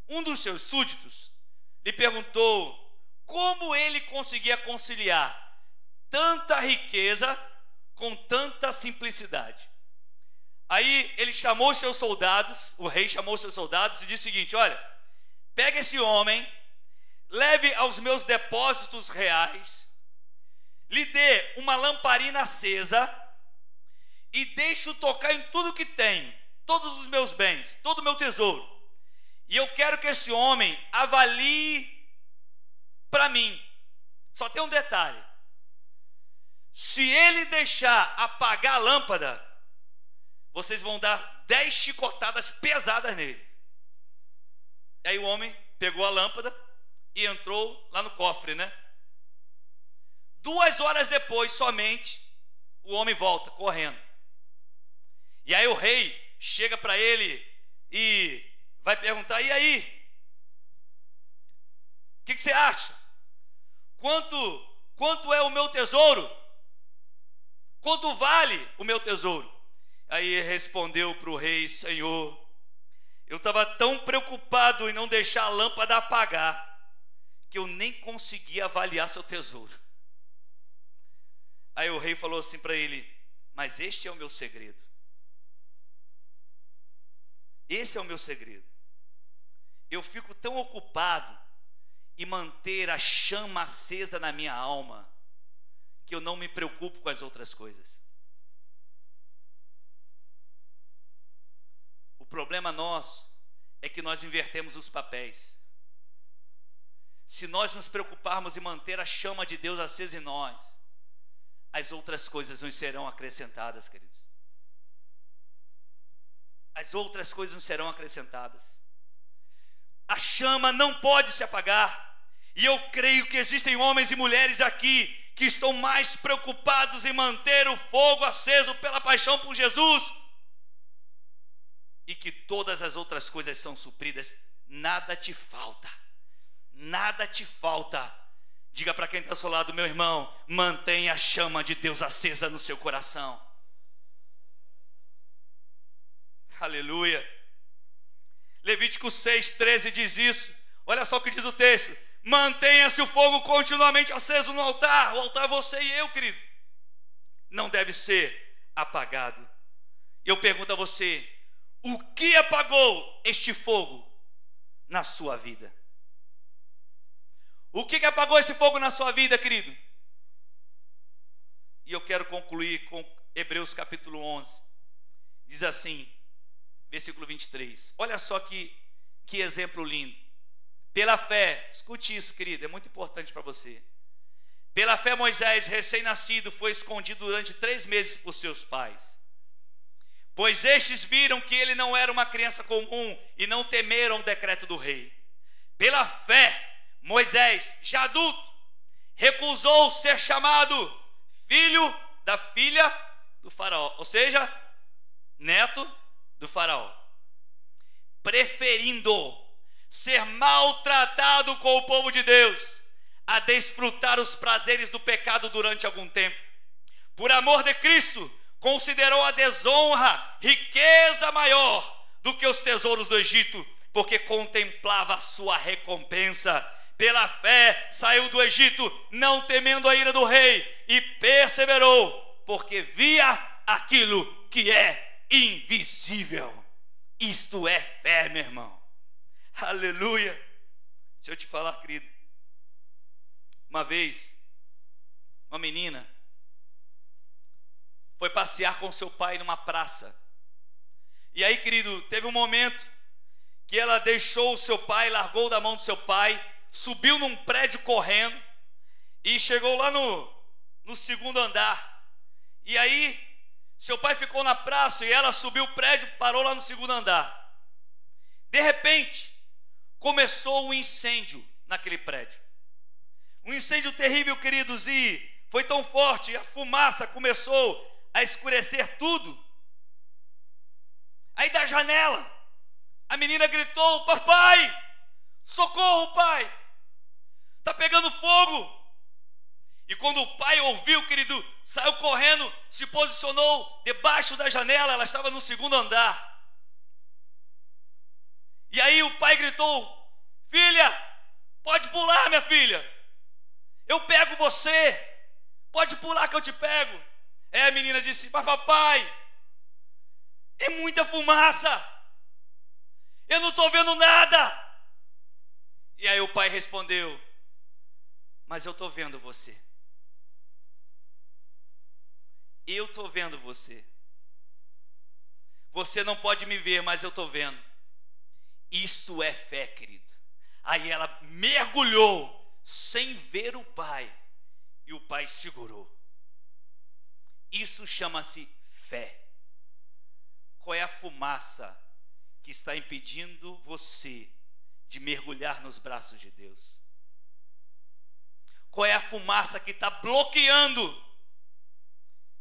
um dos seus súditos lhe perguntou como ele conseguia conciliar tanta riqueza com tanta simplicidade. Aí ele chamou os seus soldados, o rei chamou os seus soldados e disse o seguinte: olha, pega esse homem, leve aos meus depósitos reais, lhe dê uma lamparina acesa e deixe-o tocar em tudo que tenho, todos os meus bens, todo o meu tesouro. E eu quero que esse homem avalie para mim. Só tem um detalhe: se ele deixar apagar a lâmpada, vocês vão dar 10 chicotadas pesadas nele. Aí o homem pegou a lâmpada e entrou lá no cofre, né? 2 horas depois somente, o homem volta correndo. E aí o rei chega para ele e vai perguntar: e aí? O que você acha? Quanto é o meu tesouro? Quanto vale o meu tesouro? Aí ele respondeu para o rei: Senhor, eu estava tão preocupado em não deixar a lâmpada apagar, que eu nem conseguia avaliar seu tesouro. Aí o rei falou assim para ele: mas este é o meu segredo. Esse é o meu segredo. Eu fico tão ocupado em manter a chama acesa na minha alma, que eu não me preocupo com as outras coisas. O problema nosso é que nós invertemos os papéis. Se nós nos preocuparmos em manter a chama de Deus acesa em nós, as outras coisas nos serão acrescentadas, queridos. As outras coisas nos serão acrescentadas. A chama não pode se apagar. E eu creio que existem homens e mulheres aqui que estão mais preocupados em manter o fogo aceso pela paixão por Jesus, e que todas as outras coisas são supridas. Nada te falta. Nada te falta. Diga para quem está ao seu lado: meu irmão, mantenha a chama de Deus acesa no seu coração. Aleluia. Levítico 6:13 diz isso. Olha só o que diz o texto: mantenha-se o fogo continuamente aceso no altar. O altar é você e eu, querido. Não deve ser apagado. Eu pergunto a você: o que apagou este fogo na sua vida? O que apagou esse fogo na sua vida, querido? E eu quero concluir com Hebreus capítulo 11. Diz assim, versículo 23. Olha só que exemplo lindo. Pela fé, escute isso, querido, é muito importante para você. Pela fé, Moisés, recém-nascido, foi escondido durante 3 meses por seus pais, pois estes viram que ele não era uma criança comum e não temeram o decreto do rei. Pela fé, Moisés, já adulto, recusou ser chamado filho da filha do faraó, ou seja, neto do faraó, preferindo ser maltratado com o povo de Deus a desfrutar os prazeres do pecado durante algum tempo. Por amor de Cristo, considerou a desonra riqueza maior do que os tesouros do Egito, porque contemplava a sua recompensa. Pela fé saiu do Egito, não temendo a ira do rei, e perseverou, porque via aquilo que é invisível. Isto é fé, meu irmão. Aleluia. Deixa eu te falar, querido. Uma vez, uma menina foi passear com seu pai numa praça. E aí, querido, teve um momento que ela deixou o seu pai, largou da mão do seu pai, subiu num prédio correndo e chegou lá no segundo andar. E aí, seu pai ficou na praça e ela subiu o prédio, parou lá no segundo andar. De repente, começou um incêndio naquele prédio. Um incêndio terrível, queridos, e foi tão forte, a fumaça começou a escurecer tudo. Aí da janela, a menina gritou: papai, socorro, pai, está pegando fogo. E quando o pai ouviu, querido, saiu correndo, se posicionou debaixo da janela, ela estava no segundo andar. E aí o pai gritou: filha, pode pular, minha filha, eu pego você, pode pular que eu te pego. Aí a menina disse: mas papai, é muita fumaça, eu não estou vendo nada. E aí o pai respondeu: mas eu estou vendo você. Eu estou vendo você. Você não pode me ver, mas eu estou vendo. Isso é fé, querido. Aí ela mergulhou sem ver o pai, e o pai segurou. Isso chama-se fé. Qual é a fumaça que está impedindo você de mergulhar nos braços de Deus? Qual é a fumaça que está bloqueando?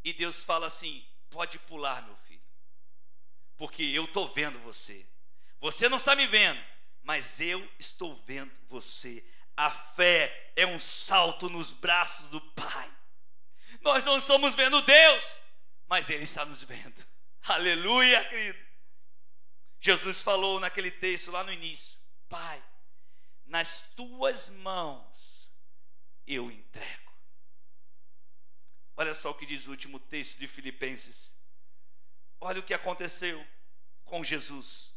E Deus fala assim: pode pular, meu filho, porque eu estou vendo você. Você não está me vendo, mas eu estou vendo você. A fé é um salto nos braços do Pai. Nós não estamos vendo Deus, mas Ele está nos vendo. Aleluia, querido. Jesus falou naquele texto lá no início: Pai, nas tuas mãos eu entrego. Olha só o que diz o último texto de Filipenses. Olha o que aconteceu com Jesus.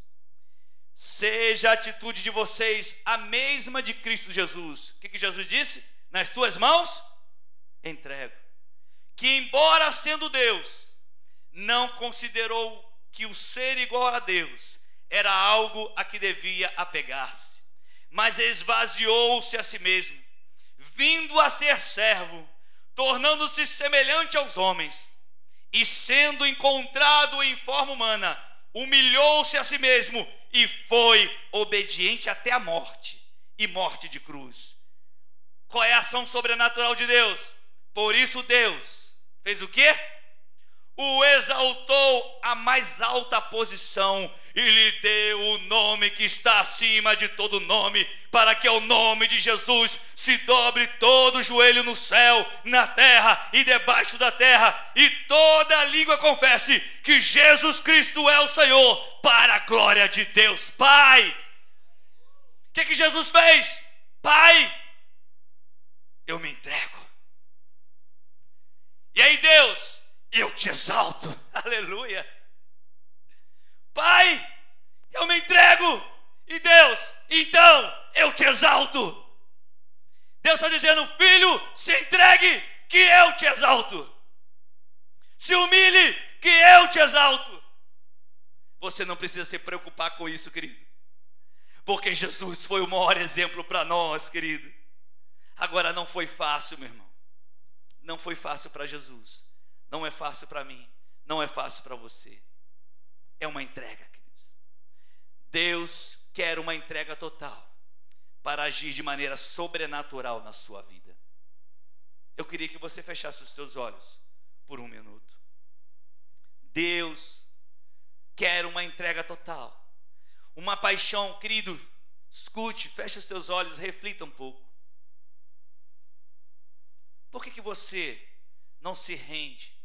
Seja a atitude de vocês a mesma de Cristo Jesus. O que Jesus disse? Nas tuas mãos entrego. Que embora sendo Deus, não considerou que o ser igual a Deus era algo a que devia apegar-se, mas esvaziou-se a si mesmo, vindo a ser servo, tornando-se semelhante aos homens, e sendo encontrado em forma humana, humilhou-se a si mesmo e foi obediente até a morte, e morte de cruz. Qual é a ação sobrenatural de Deus? Por isso Deus fez o quê? O exaltou à mais alta posição e lhe deu o nome que está acima de todo nome, para que ao nome de Jesus se dobre todo o joelho no céu, na terra e debaixo da terra, e toda língua confesse que Jesus Cristo é o Senhor, para a glória de Deus Pai. O que Jesus fez? Pai, eu me entrego. E aí Deus, eu te exalto. Aleluia. Pai, eu me entrego. E Deus, então eu te exalto. Deus está dizendo: filho, se entregue, que eu te exalto. Se humilhe, que eu te exalto. Você não precisa se preocupar com isso, querido, porque Jesus foi o maior exemplo para nós, querido. Agora, não foi fácil, meu irmão. Não foi fácil para Jesus. Não é fácil para mim. Não é fácil para você. É uma entrega, queridos. Deus quer uma entrega total para agir de maneira sobrenatural na sua vida. Eu queria que você fechasse os teus olhos por um minuto. Deus quer uma entrega total, uma paixão, querido. Escute, feche os teus olhos, reflita um pouco. Por que você não se rende?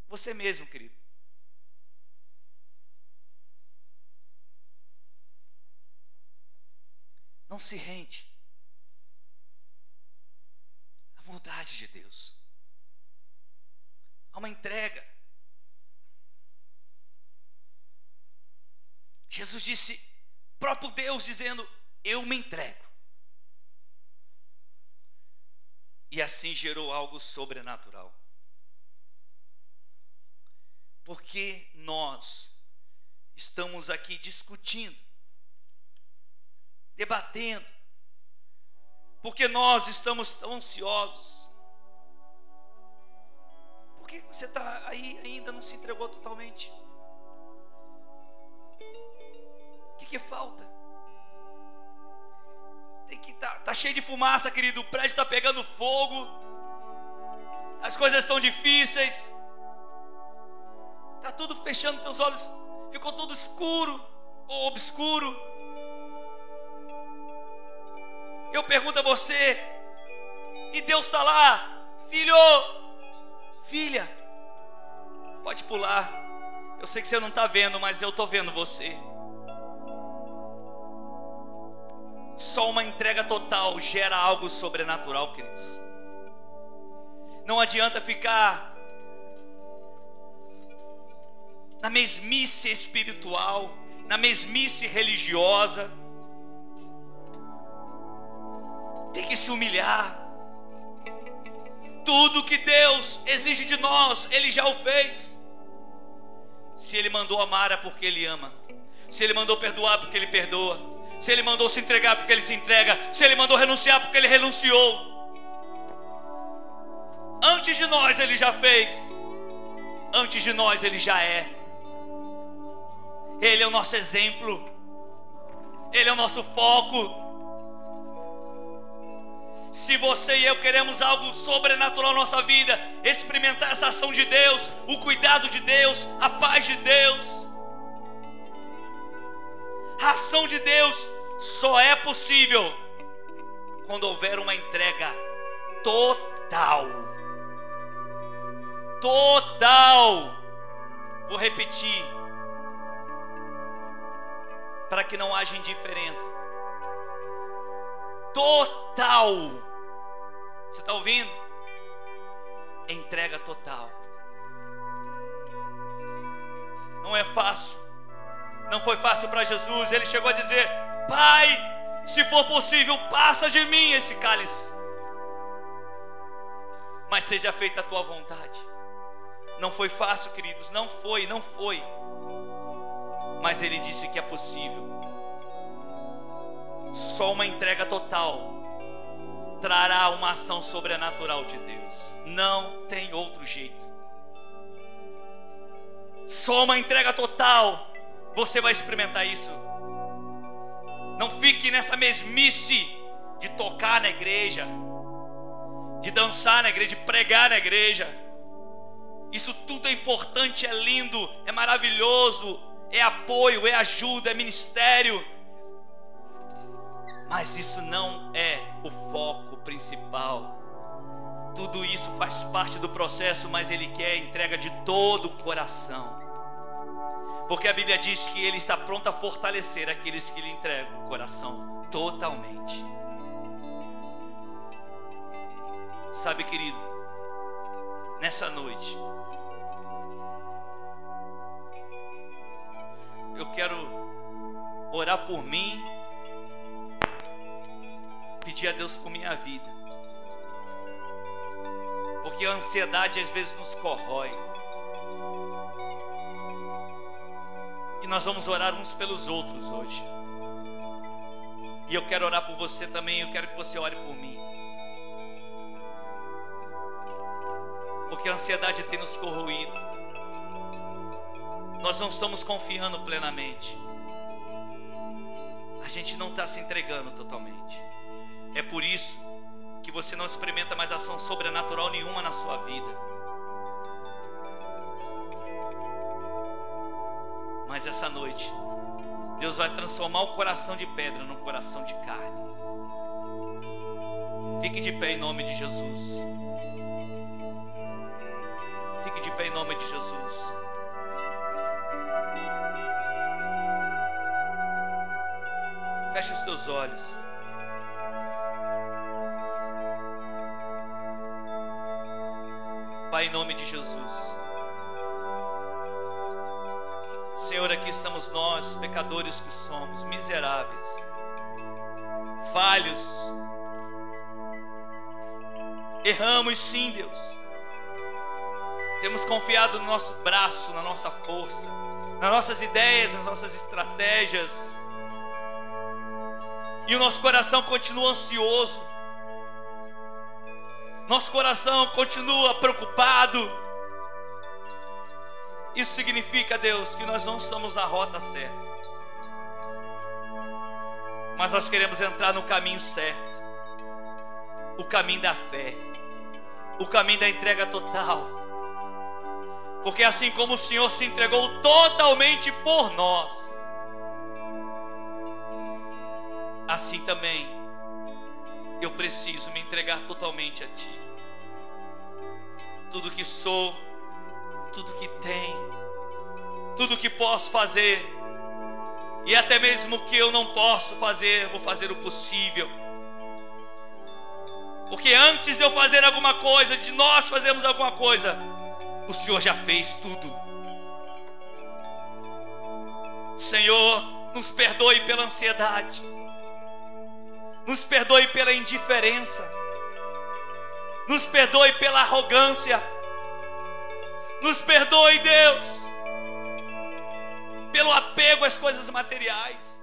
Você mesmo, querido. Não se rende à vontade de Deus. Há uma entrega. Jesus disse, próprio Deus dizendo, eu me entrego. E assim gerou algo sobrenatural. Porque nós estamos aqui discutindo, debatendo, porque nós estamos tão ansiosos. Por que você está aí ainda não se entregou totalmente? O que falta? Tem que tá cheio de fumaça, querido. O prédio está pegando fogo. As coisas estão difíceis. Está tudo fechando teus olhos. Ficou tudo escuro ou obscuro. Eu pergunto a você, e Deus está lá, filho, filha, pode pular. Eu sei que você não está vendo, mas eu estou vendo você. Só uma entrega total gera algo sobrenatural, queridos. Não adianta ficar na mesmice espiritual, na mesmice religiosa. Tem que se humilhar. Tudo que Deus exige de nós, Ele já o fez. Se Ele mandou amar é porque Ele ama. Se Ele mandou perdoar, porque Ele perdoa. Se Ele mandou se entregar, porque Ele se entrega. Se Ele mandou renunciar, porque Ele renunciou. Antes de nós Ele já fez. Antes de nós Ele já é. Ele é o nosso exemplo. Ele é o nosso foco. Se você e eu queremos algo sobrenatural na nossa vida, experimentar essa ação de Deus, o cuidado de Deus, a paz de Deus, a ação de Deus só é possível quando houver uma entrega total. Total. Vou repetir, para que não haja indiferença. Total. Você está ouvindo? Entrega total. Não é fácil. Não foi fácil para Jesus. Ele chegou a dizer: Pai, se for possível, passa de mim esse cálice, mas seja feita a tua vontade. Não foi fácil, queridos. Não foi. Mas Ele disse que é possível. Só uma entrega total trará uma ação sobrenatural de Deus. Não tem outro jeito. Só uma entrega total você vai experimentar isso. Não fique nessa mesmice de tocar na igreja, de dançar na igreja, de pregar na igreja. Isso tudo é importante, é lindo, é maravilhoso, é apoio, é ajuda, é ministério. Mas isso não é o foco principal. Tudo isso faz parte do processo, mas Ele quer a entrega de todo o coração. Porque a Bíblia diz que Ele está pronto a fortalecer aqueles que lhe entregam o coração totalmente. Sabe, querido, nessa noite eu quero orar por mim, pedir a Deus por minha vida, porque a ansiedade às vezes nos corrói. E nós vamos orar uns pelos outros hoje. E eu quero orar por você também. Eu quero que você ore por mim, porque a ansiedade tem nos corroído. Nós não estamos confiando plenamente. A gente não está se entregando totalmente. É por isso que você não experimenta mais ação sobrenatural nenhuma na sua vida. Mas essa noite Deus vai transformar o coração de pedra num coração de carne. Fique de pé em nome de Jesus. Fique de pé em nome de Jesus. Feche os teus olhos. Pai, em nome de Jesus. Senhor, aqui estamos nós, pecadores que somos, miseráveis, falhos. Erramos sim, Deus. Temos confiado no nosso braço, na nossa força, nas nossas ideias, nas nossas estratégias. E o nosso coração continua ansioso. Nosso coração continua preocupado. Isso significa, Deus, que nós não estamos na rota certa. Mas nós queremos entrar no caminho certo. O caminho da fé. O caminho da entrega total. Porque assim como o Senhor se entregou totalmente por nós, assim também eu preciso me entregar totalmente a Ti. Tudo que sou, tudo que tenho, tudo que posso fazer, e até mesmo o que eu não posso fazer, vou fazer o possível. Porque antes de eu fazer alguma coisa, de nós fazermos alguma coisa, o Senhor já fez tudo. Senhor, nos perdoe pela ansiedade. Nos perdoe pela indiferença. Nos perdoe pela arrogância. Nos perdoe, Deus, pelo apego às coisas materiais.